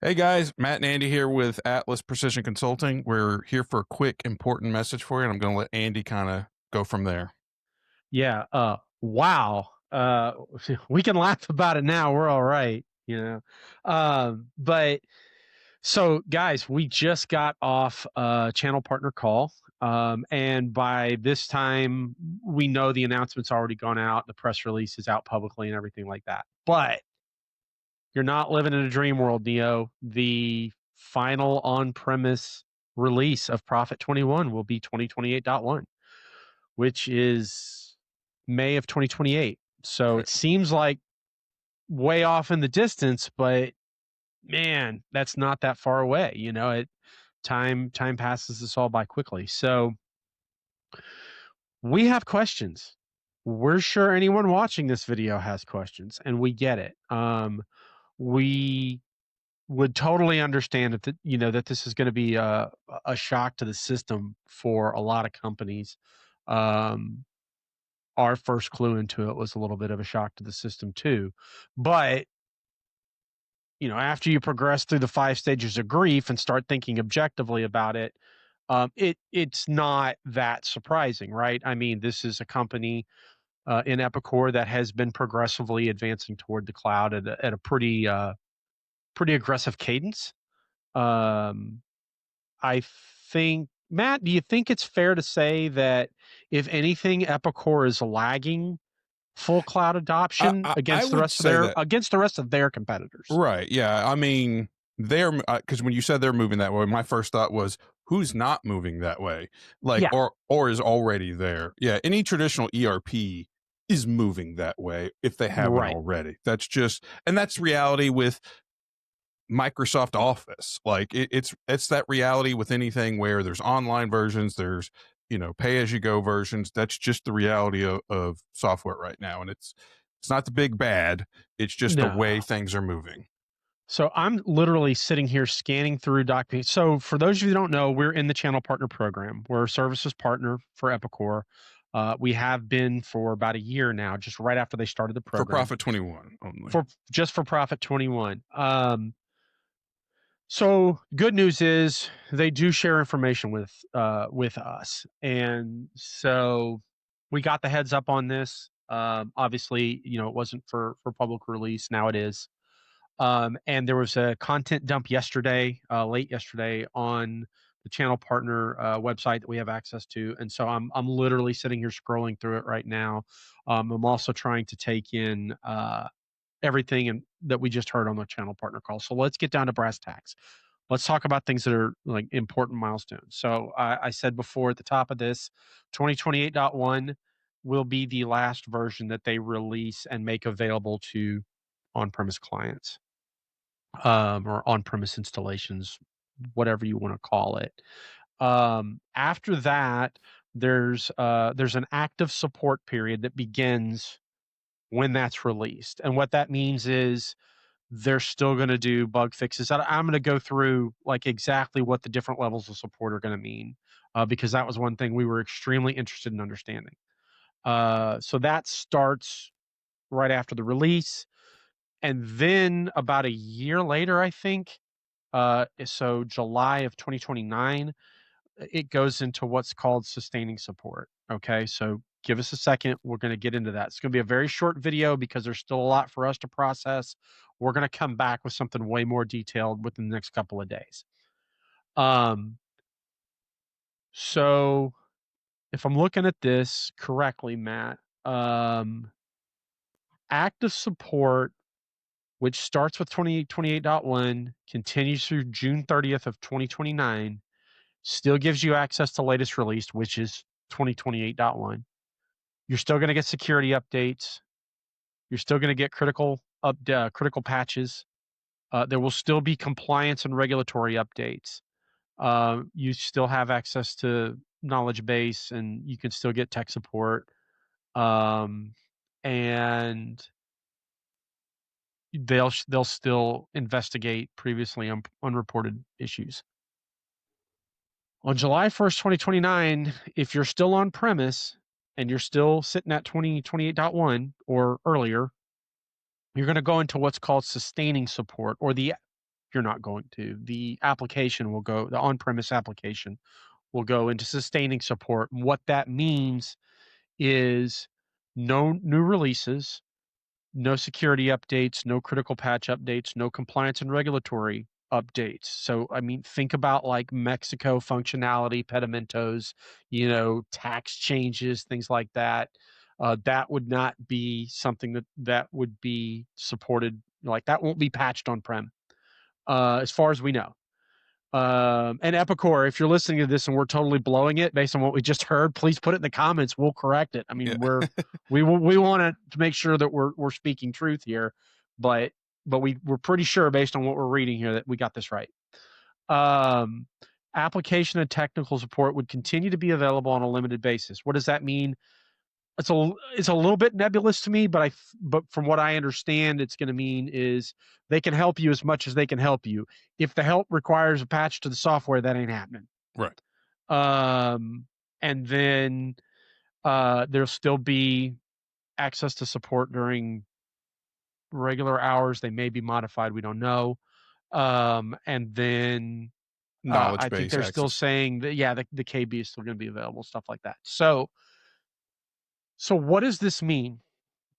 Hey guys, Matt and Andy here with Atlas Precision Consulting. We're here for a quick, important message for you, and I'm going to let Andy kind of go from there. Yeah. Wow. We can laugh about it now. We're all right, you know. But so guys, we just got off a channel partner call. And by this time, we know the announcement's already gone out, the press release is out publicly and everything like that. But you're not living in a dream world, Neo. The final on-premise release of Prophet 21 will be 2028.1, which is May of 2028. So Right. it seems like way off in the distance, but man, that's not that far away. Time passes us all by quickly. So we have questions. We're sure anyone watching this video has questions, and we get it. We would totally understand that this is going to be a shock to the system for a lot of companies. Um, our first clue into it was a little bit of a shock to the system too. But, after you progress through the 5 stages of grief and start thinking objectively about it, it's not that surprising, right? I mean, this is a company in Epicor that has been progressively advancing toward the cloud at a pretty aggressive cadence. Um, I think, Matt, do you think it's fair to say that if anything, Epicor is lagging full cloud I, adoption I, I would say that, against the rest of their competitors? right. Yeah. I mean, they're, because when you said they're moving that way, my first thought was, who's not moving that way? Like, Yeah, or is already there. Yeah. Any traditional ERP is moving that way if they haven't right. already. And that's reality with Microsoft Office. Like it's that reality with anything where there's online versions, there's pay as you go versions. That's just the reality of software right now, and it's not the big bad. It's just the way No. things are moving. So I'm literally sitting here scanning through documents. So for those of you who don't know, we're in the channel partner program. We're a services partner for Epicor. We have been for about a year now, just right after they started the For program Profit 21 only. for Profit 21. So good news is they do share information with us, and so we got the heads up on this. Obviously, it wasn't for public release. Now it is. And there was a content dump yesterday, late yesterday, on the channel partner website that we have access to, and so I'm literally sitting here scrolling through it right now. I'm also trying to take in everything that we just heard on the channel partner call. So let's get down to brass tacks. Let's talk about things that are like important milestones. So I said before at the top of this, 2028.1 will be the last version that they release and make available to on-premise clients, or on-premise installations, whatever you want to call it. After that, there's an active support period that begins when that's released. And what that means is they're still going to do bug fixes. I'm going to go through like exactly what the different levels of support are going to mean, because that was one thing we were extremely interested in understanding. So that starts right after the release. And then about a year later, I think, so July of 2029, it goes into what's called sustaining support. Okay, so give us a second. We're going to get into that. It's going to be a very short video because there's still a lot for us to process. We're going to come back with something way more detailed within the next couple of days. Um, so if I'm looking at this correctly, Matt, active support, which starts with 2028.1, continues through June 30th of 2029, still gives you access to latest release, which is 2028.1. You're still going to get security updates. You're still going to get critical patches. There will still be compliance and regulatory updates. You still have access to knowledge base, and you can still get tech support. Um, and they'll still investigate previously unreported issues. On July 1st, 2029, if you're still on premise and you're still sitting at 2028.1 or earlier, you're going to go into what's called sustaining support, or the you're not going to. The on-premise application will go into sustaining support. And what that means is no new releases, no security updates, no critical patch updates, no compliance and regulatory updates. So, I mean, think about like Mexico functionality, pedimentos, tax changes, things like that. That would not be something that would be supported. Like that won't be patched on prem, as far as we know. And Epicor, if you're listening to this and we're totally blowing it based on what we just heard, please put it in the comments. We'll correct it. I Yeah. mean, we want to make sure that we're speaking truth here, but we're pretty sure based on what we're reading here that we got this right. Um, Application and technical support would continue to be available on a limited basis. What does that mean? It's a little bit nebulous to me, but from what I understand, it's going to mean is they can help you as much as they can help you. If the help requires a patch to the software, that ain't happening. Right. Um, and then there'll still be access to support during regular hours. They may be modified. We don't know. And then Knowledge I think base they're still access. saying that yeah, the KB is still going to be available, stuff like that. So what does this mean?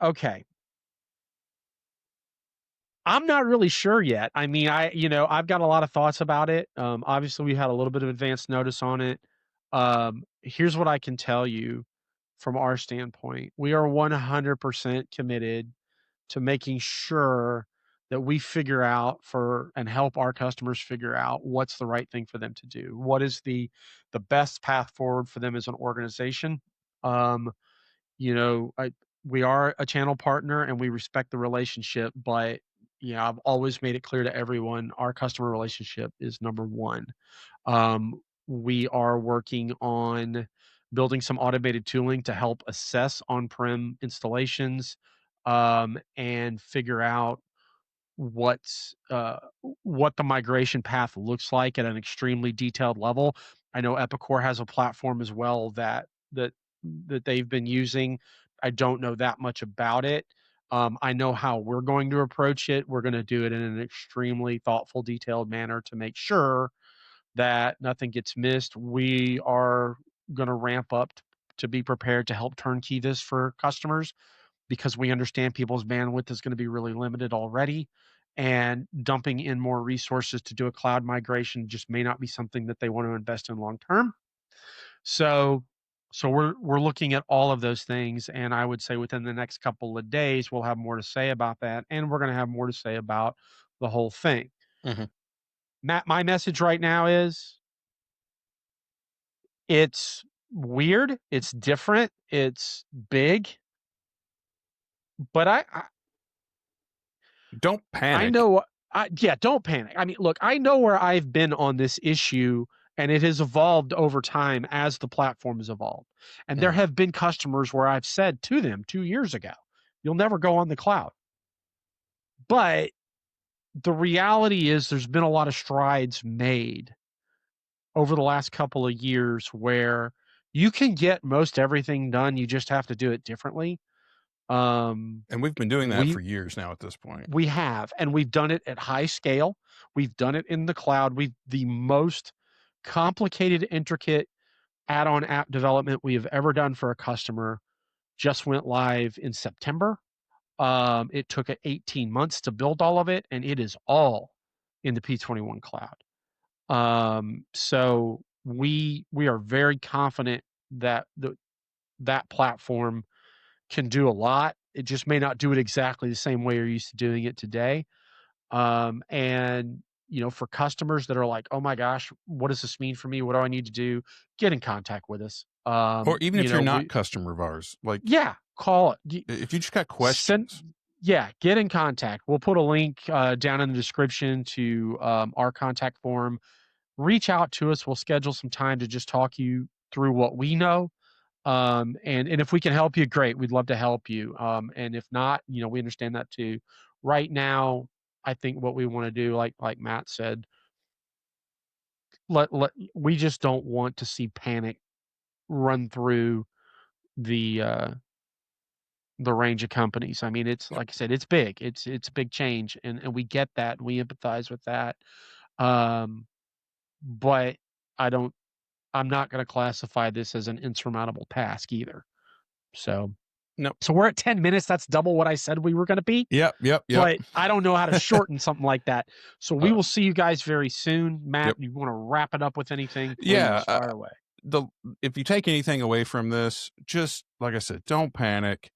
Okay, I'm not really sure yet. I mean, I've got a lot of thoughts about it. Obviously, we had a little bit of advance notice on it. Here's what I can tell you from our standpoint. We are 100% committed to making sure that we figure out for and help our customers figure out what's the right thing for them to do. What is the best path forward for them as an organization? Um, we are a channel partner and we respect the relationship, but I've always made it clear to everyone our customer relationship is number one. We are working on building some automated tooling to help assess on-prem installations, and figure out what's what the migration path looks like at an extremely detailed level. I know Epicor has a platform as well that they've been using. I don't know that much about it. I know how we're going to approach it. We're going to do it in an extremely thoughtful, detailed manner to make sure that nothing gets missed. We are going to ramp up to be prepared to help turnkey this for customers because we understand people's bandwidth is going to be really limited already. And dumping in more resources to do a cloud migration just may not be something that they want to invest in long term. So we're looking at all of those things, and I would say within the next couple of days we'll have more to say about that, and we're going to have more to say about the whole thing. Mhm. Matt, my message right now is it's weird, it's different, it's big, but Don't I panic. know yeah, don't panic. I mean, look, I know where I've been on this issue and it has evolved over time as the platform has evolved. And there Mhm. have been customers where I've said to them 2 years ago, "You'll never go on the cloud." But the reality is there's been a lot of strides made over the last couple of years where you can get most everything done, you just have to do it differently. Um, And we've been doing that we for years now at this point. We have, and we've done it at high scale. We've done it in the cloud. We've the most complicated, intricate add-on app development we have ever done for a customer just went live in September. It took 18 months to build all of it, and it is all in the P21 cloud. So we are very confident that that platform can do a lot. It just may not do it exactly the same way you're used to doing it today. And for customers that are like, "Oh my gosh, what does this mean for me? What do I need to do?" Get in contact with us. Or even if you're not We customer of ours, like yeah, call it. if you just got Send questions. yeah, get in contact. We'll put a link down in the description to our contact form. Reach out to us. We'll schedule some time to just talk you through what we know. And if we can help you, great. We'd love to help you. And if not, we understand that too. Right now, I think what we want to do, like Matt said, we just don't want to see panic run through the the range of companies. I mean, it's like I said, it's big. It's a big change, and we get that. We empathize with that. Um, but I don't. I'm not going to classify this as an insurmountable task either. So, No. so we're at 10 minutes. That's double what I said we were going to be. Yep. Yep. Yep. But I don't know how to shorten something like that. So we Uh, will see you guys very soon. Matt, yep. you want to wrap it up with anything? Yeah. Please fire away. The if you take anything away from this, just like I said, don't panic.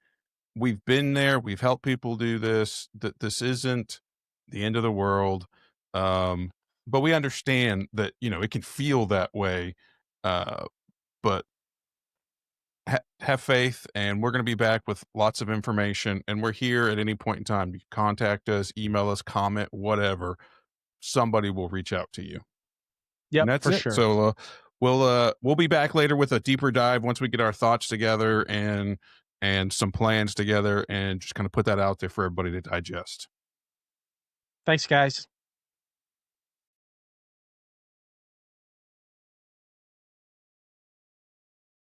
We've been there. We've helped people do this. That this isn't the end of the world. Um, but we understand that it can feel that way. But have faith, and we're going to be back with lots of information. And we're here at any point in time. You can contact us, email us, comment, whatever. Somebody will reach out to you. And Yep, that's for it. sure. So we'll be back later with a deeper dive once we get our thoughts together and some plans together, and just kind of put that out there for everybody to digest. Thanks, guys.